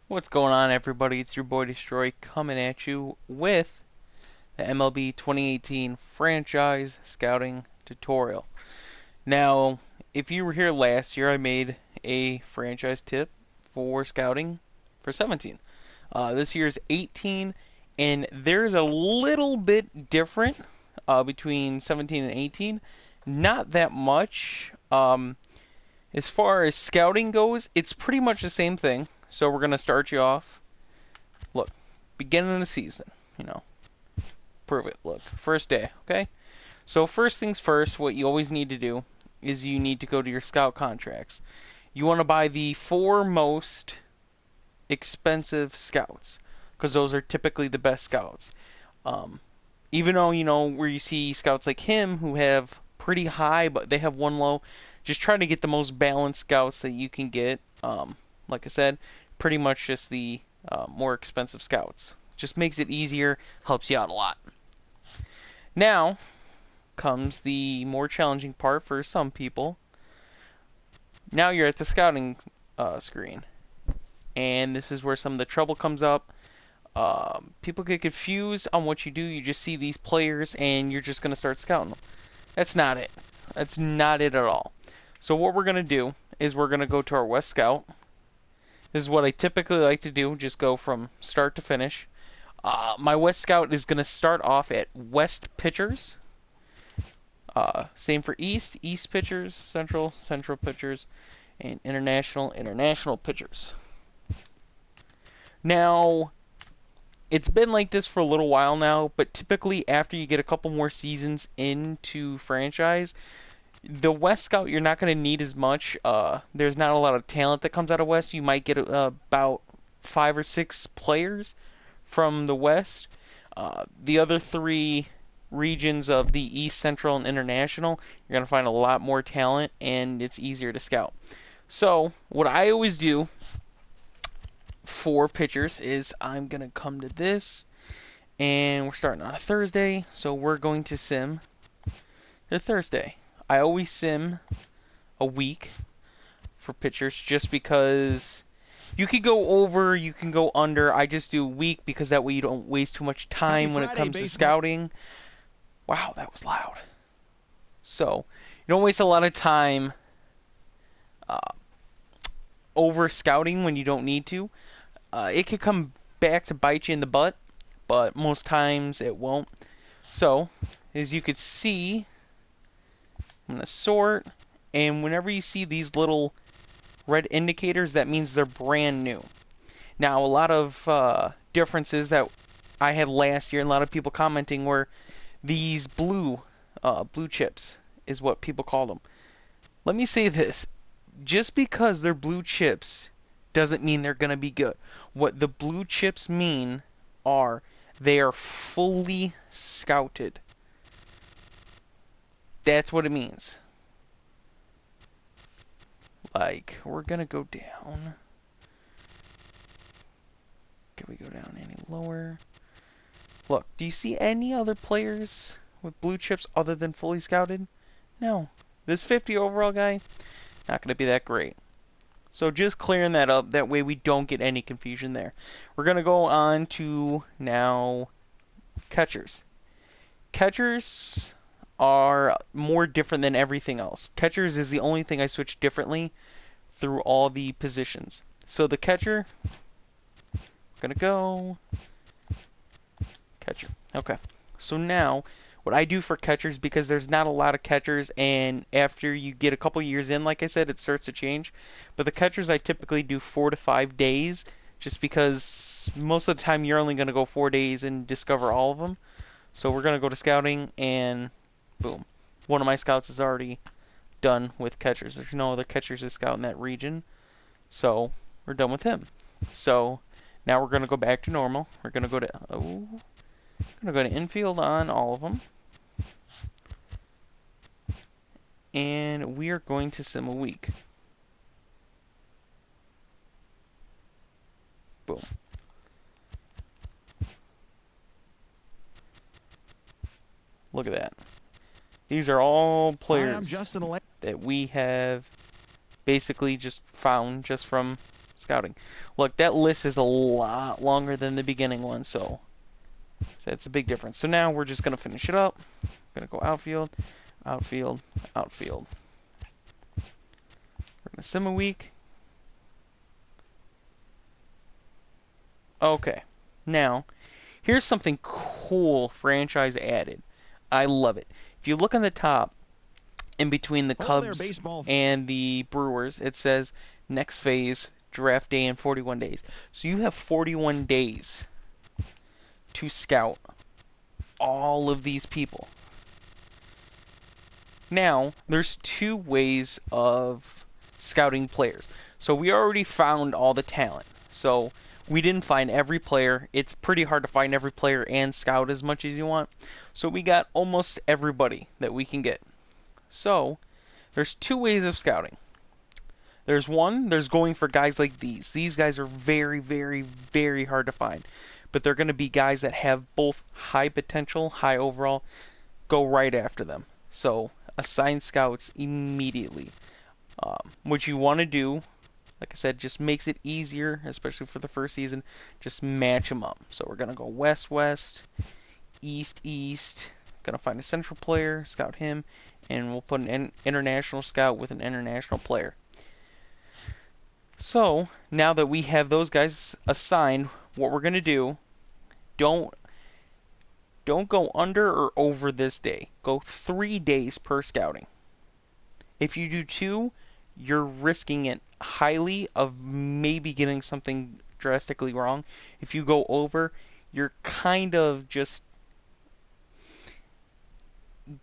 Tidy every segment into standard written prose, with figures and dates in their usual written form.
What's going on, everybody? It's your boy Destroy coming at you with the MLB 2018 franchise scouting tutorial. Now, if you were here last year, I made a franchise tip for scouting for 17. This year's 18, and there's a little bit different between 17 and 18. Not that much. As far as scouting goes, it's pretty much the same thing. So we're going to start you off. Look, beginning of the season, prove it. Look, first day, okay? So first things first, what you always need to do is you need to go to your scout contracts. You want to buy the 4 most expensive scouts because those are typically the best scouts. Even though, where you see scouts like him who have pretty high, but they have one low, just try to get the most balanced scouts that you can get. Like I said, pretty much just the more expensive scouts. Just makes it easier, helps you out a lot. Now comes the more challenging part for some people. Now you're at the scouting screen, and this is where some of the trouble comes up. People get confused on what you do. You just see these players, and you're just going to start scouting them. That's not it. That's not it at all. So what we're going to do is we're going to go to our West Scout. This is what I typically like to do, just go from start to finish. My West Scout is going to start off at West Pitchers. Same for East Pitchers, Central Pitchers, and International Pitchers. Now, it's been like this for a little while now, but typically after you get a couple more seasons into franchise, the West Scout you're not going to need as much. There's not a lot of talent that comes out of West. You might get about 5 or 6 players from the West. The other 3 regions of the East, Central, and International, you're going to find a lot more talent, and it's easier to scout. So what I always do for pitchers is I'm going to come to this, and we're starting on a Thursday, so we're going to sim to Thursday. I always sim a week for pitchers just because you could go over, you can go under. I just do a week because that way you don't waste too much time when it comes to scouting. Wow, that was loud. So you don't waste a lot of time over scouting when you don't need to. It could come back to bite you in the butt, but most times it won't. So, as you could see, I'm going to sort, and whenever you see these little red indicators, that means they're brand new. Now, a lot of differences that I had last year, and a lot of people commenting, were these blue chips, is what people call them. Let me say this. Just because they're blue chips doesn't mean they're going to be good. What the blue chips mean are they are fully scouted. That's what it means. Like, we're going to go down. Can we go down any lower? Look, do you see any other players with blue chips other than fully scouted? No. This 50 overall guy, not going to be that great. So just clearing that up, that way we don't get any confusion there. We're going to go on to now catchers. Catchers are more different than everything else. Catchers is the only thing I switch differently through all the positions. So the catcher, gonna go catcher. Okay. So now what I do for catchers, because there's not a lot of catchers, and after you get a couple years in, like I said, it starts to change. But the catchers I typically do 4 to 5 days, just because most of the time you're only going to go 4 days and discover all of them. So we're going to go to scouting, and boom. One of my scouts is already done with catchers. There's no other catchers to scout in that region. So we're done with him. So now we're going to go back to normal. We're going to go to infield on all of them. And we are going to sim a week. Boom. Look at that. These are all players that we have basically just found just from scouting. Look, that list is a lot longer than the beginning one, so that's a big difference. So now we're just going to finish it up. Going to go outfield, outfield, outfield. We're going to sim a week. Okay, now here's something cool franchise added. I love it. If you look on the top, in between the Cubs and the Brewers, it says next phase, draft day in 41 days. So you have 41 days to scout all of these people. Now, there's two ways of scouting players. So we already found all the talent. So we didn't find every player. It's pretty hard to find every player and scout as much as you want. So we got almost everybody that we can get. So there's two ways of scouting. There's going for guys like these. These guys are very, very, very hard to find. But they're going to be guys that have both high potential, high overall. Go right after them. So assign scouts immediately. What you want to do, like I said, just makes it easier, especially for the first season. Just match them up. So we're going to go west, west, east, east. Going to find a central player, scout him, and we'll put an international scout with an international player. So now that we have those guys assigned, what we're going to do, don't go under or over this day. Go 3 days per scouting. If you do 2, you're risking it highly of maybe getting something drastically wrong. If you go over, you're kind of just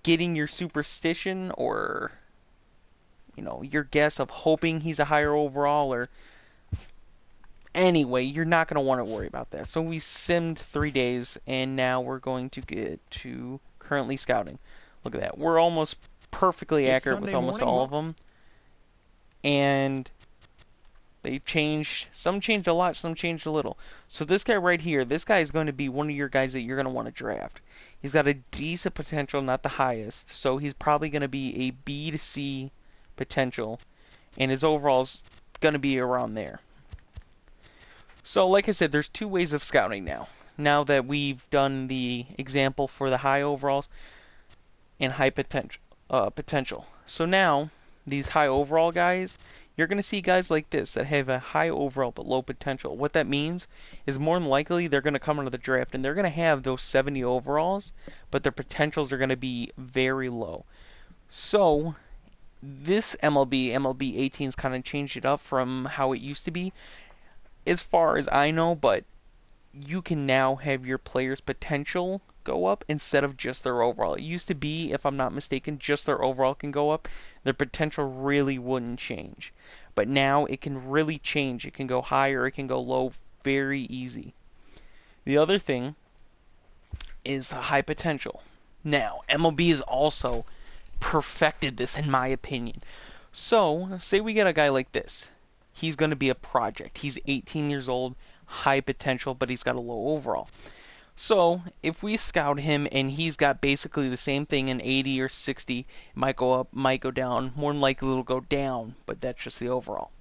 getting your superstition or, your guess of hoping he's a higher overall, or anyway, you're not going to want to worry about that. So we simmed 3 days, and now we're going to get to currently scouting. Look at that. We're almost perfectly accurate with almost all of them. And they've changed. Some changed a lot, some changed a little. So this guy right here, this guy is going to be one of your guys that you're going to want to draft. He's got a decent potential, not the highest. So he's probably going to be a B to C potential. And his overall's going to be around there. So like I said, there's 2 ways of scouting now. Now that we've done the example for the high overalls and high potential. So now, these high overall guys, you're going to see guys like this that have a high overall but low potential. What that means is more than likely they're going to come into the draft and they're going to have those 70 overalls, but their potentials are going to be very low. So this MLB 18's kind of changed it up from how it used to be, as far as I know, but you can now have your players' potential go up instead of just their overall. It used to be, if I'm not mistaken, just their overall can go up. Their potential really wouldn't change. But now it can really change. It can go higher, it can go low, very easy. The other thing is the high potential. Now, MLB has also perfected this, in my opinion. So, say we get a guy like this. He's going to be a project. He's 18 years old, high potential, but he's got a low overall. So, if we scout him and he's got basically the same thing, an 80 or 60, it might go up, might go down. More than likely it'll go down, but that's just the overall.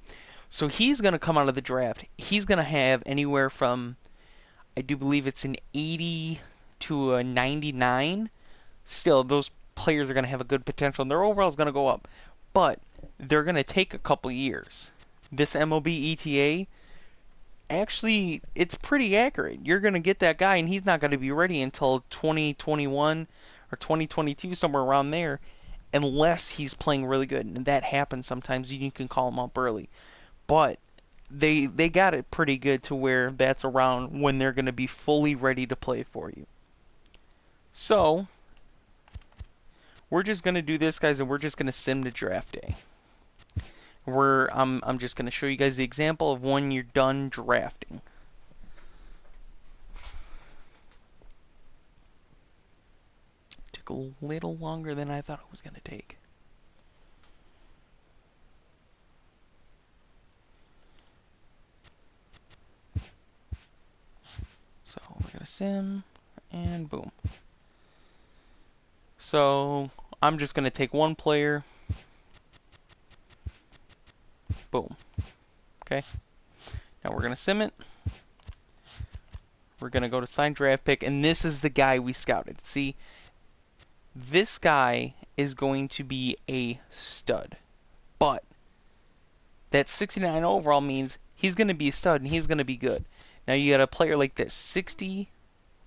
So he's going to come out of the draft. He's going to have anywhere from, I do believe it's an 80 to a 99. Still, those players are going to have a good potential, and their overall is going to go up. But they're going to take a couple years. This MLB ETA, actually, it's pretty accurate. You're going to get that guy, and he's not going to be ready until 2021 or 2022, somewhere around there, unless he's playing really good. And that happens sometimes. You can call him up early. But they got it pretty good to where that's around when they're going to be fully ready to play for you. So, we're just going to do this, guys, and we're just going to sim to draft day. I'm just going to show you guys the example of when you're done drafting. Took a little longer than I thought it was going to take. So we're going to sim, and boom. So I'm just going to take one player. Boom. Okay. Now we're going to sim it. We're going to go to sign draft pick, and this is the guy we scouted. See, this guy is going to be a stud. But that 69 overall means he's going to be a stud and he's going to be good. Now you got a player like this, 60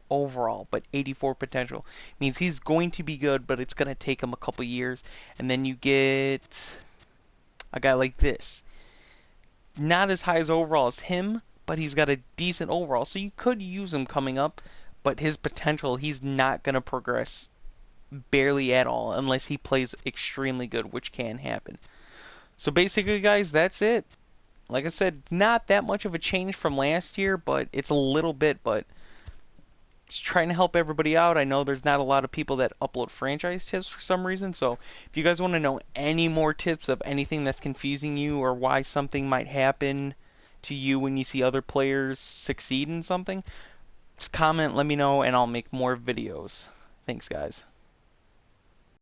overall, but 84 potential. Means he's going to be good, but it's going to take him a couple years. And then you get a guy like this. Not as high as overall as him, but he's got a decent overall. So you could use him coming up, but his potential, he's not going to progress barely at all unless he plays extremely good, which can happen. So basically, guys, that's it. Like I said, not that much of a change from last year, but it's a little bit, but just trying to help everybody out. I know there's not a lot of people that upload franchise tips for some reason, so if you guys want to know any more tips of anything that's confusing you or why something might happen to you when you see other players succeed in something, just comment, let me know, and I'll make more videos. Thanks, guys.